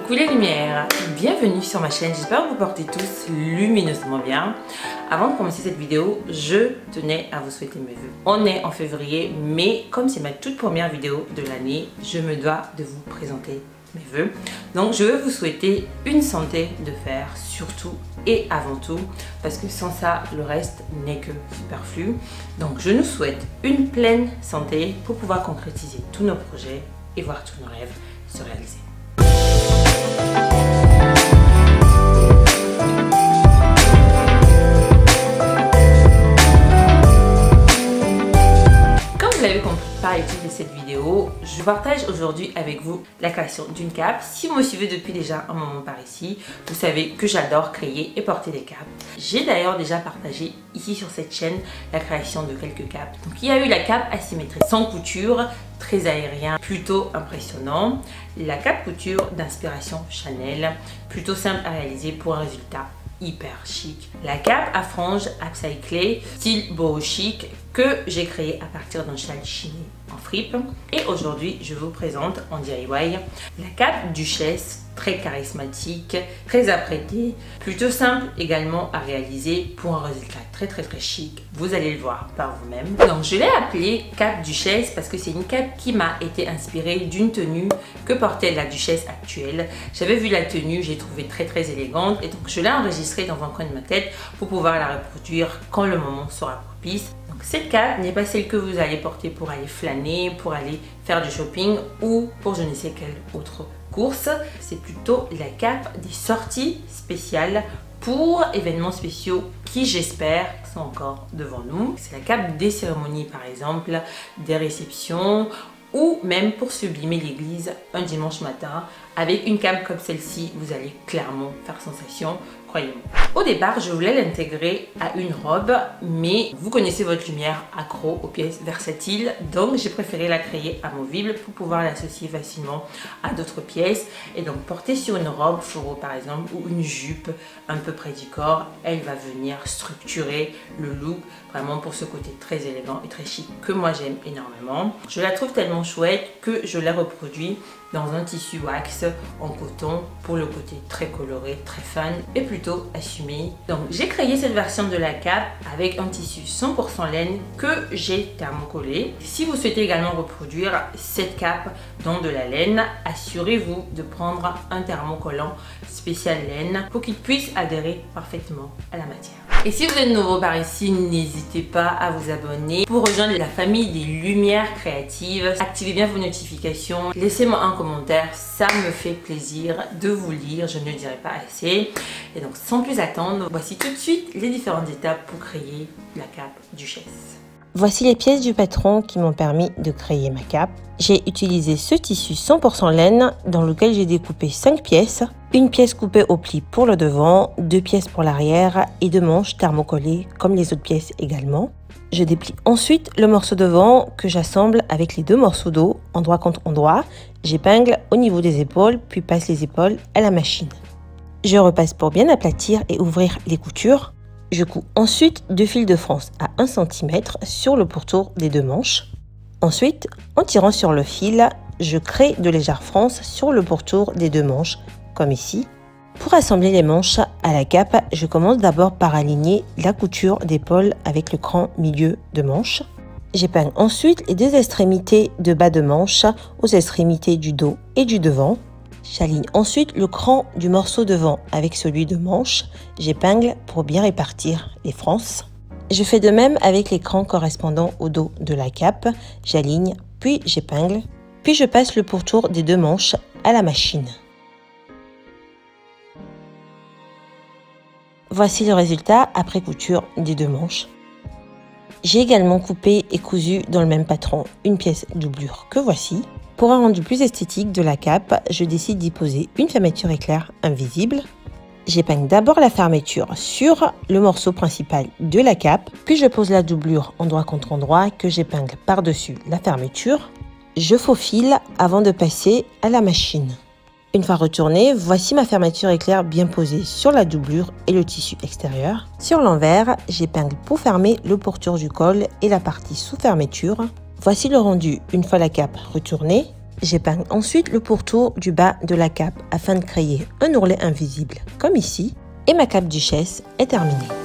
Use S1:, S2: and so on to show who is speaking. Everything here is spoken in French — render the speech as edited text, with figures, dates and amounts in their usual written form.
S1: Coucou les lumières, bienvenue sur ma chaîne, j'espère que vous portez tous lumineusement bien. Avant de commencer cette vidéo, je tenais à vous souhaiter mes vœux. On est en février, mais comme c'est ma toute première vidéo de l'année, je me dois de vous présenter mes vœux. Donc je veux vous souhaiter une santé de fer, surtout et avant tout, parce que sans ça, le reste n'est que superflu. Donc je nous souhaite une pleine santé pour pouvoir concrétiser tous nos projets et voir tous nos rêves se réaliser. Comme vous l'avez compris par le titre de cette vidéo, je partage aujourd'hui avec vous la création d'une cape. Si vous me suivez depuis déjà un moment par ici, vous savez que j'adore créer et porter des capes. J'ai d'ailleurs déjà partagé ici sur cette chaîne la création de quelques capes. Donc il y a eu la cape asymétrique sans couture, très aérien, plutôt impressionnant. La cape couture d'inspiration Chanel, plutôt simple à réaliser pour un résultat hyper chic. La cape à franges upcyclée, style boho chic, que j'ai créé à partir d'un châle chiné en fripe. Et aujourd'hui, je vous présente en DIY la cape duchesse, très charismatique, très apprêtée, plutôt simple également à réaliser pour un résultat très chic. Vous allez le voir par vous-même. Donc je l'ai appelée cape duchesse parce que c'est une cape qui m'a été inspirée d'une tenue que portait la duchesse actuelle. J'avais vu la tenue, j'ai trouvé très élégante et donc je l'ai enregistrée dans un coin de ma tête pour pouvoir la reproduire quand le moment sera propice. Donc cette cape n'est pas celle que vous allez porter pour aller flâner, pour aller faire du shopping ou pour je ne sais quelle autre course. C'est plutôt la cape des sorties spéciales pour événements spéciaux qui, j'espère, sont encore devant nous. C'est la cape des cérémonies, par exemple, des réceptions ou même pour sublimer l'église un dimanche matin. Avec une cape comme celle-ci, vous allez clairement faire sensation, croyez-moi. Au départ, je voulais l'intégrer à une robe, mais vous connaissez votre lumière accro aux pièces versatiles, donc j'ai préféré la créer amovible pour pouvoir l'associer facilement à d'autres pièces. Et donc porter sur une robe fluo par exemple ou une jupe un peu près du corps, elle va venir structurer le look vraiment pour ce côté très élégant et très chic que moi j'aime énormément. Je la trouve tellement chouette que je la reproduis dans un tissu wax en coton pour le côté très coloré, très fun et plutôt assumé. Donc j'ai créé cette version de la cape avec un tissu 100% laine que j'ai thermocollé. Si vous souhaitez également reproduire cette cape dans de la laine, assurez-vous de prendre un thermocollant spécial laine pour qu'il puisse adhérer parfaitement à la matière. Et si vous êtes nouveau par ici, n'hésitez pas à vous abonner pour rejoindre la famille des lumières créatives. Activez bien vos notifications, laissez-moi un commentaire, ça me fait plaisir de vous lire, je ne le dirai pas assez. Et donc sans plus attendre, voici tout de suite les différentes étapes pour créer la cape duchesse.
S2: Voici les pièces du patron qui m'ont permis de créer ma cape. J'ai utilisé ce tissu 100% laine dans lequel j'ai découpé 5 pièces. Une pièce coupée au pli pour le devant, 2 pièces pour l'arrière et 2 manches thermocollées comme les autres pièces également. Je déplie ensuite le morceau devant que j'assemble avec les 2 morceaux dos, endroit contre endroit. J'épingle au niveau des épaules puis passe les épaules à la machine. Je repasse pour bien aplatir et ouvrir les coutures. Je couds ensuite 2 fils de France à 1 cm sur le pourtour des 2 manches. Ensuite, en tirant sur le fil, je crée de légères frances sur le pourtour des 2 manches, comme ici. Pour assembler les manches à la cape, je commence d'abord par aligner la couture d'épaule avec le cran milieu de manche. J'épingle ensuite les 2 extrémités de bas de manche aux extrémités du dos et du devant. J'aligne ensuite le cran du morceau devant avec celui de manche. J'épingle pour bien répartir les frances. Je fais de même avec les crans correspondant au dos de la cape. J'aligne, puis j'épingle, puis je passe le pourtour des 2 manches à la machine. Voici le résultat après couture des 2 manches. J'ai également coupé et cousu dans le même patron une pièce doublure que voici. Pour un rendu plus esthétique de la cape, je décide d'y poser une fermeture éclair invisible. J'épingle d'abord la fermeture sur le morceau principal de la cape, puis je pose la doublure endroit contre endroit que j'épingle par-dessus la fermeture. Je faufile avant de passer à la machine. Une fois retournée, voici ma fermeture éclair bien posée sur la doublure et le tissu extérieur. Sur l'envers, j'épingle pour fermer le pourtour du col et la partie sous fermeture. Voici le rendu une fois la cape retournée. J'épingle ensuite le pourtour du bas de la cape afin de créer un ourlet invisible, comme ici, et ma cape duchesse est terminée.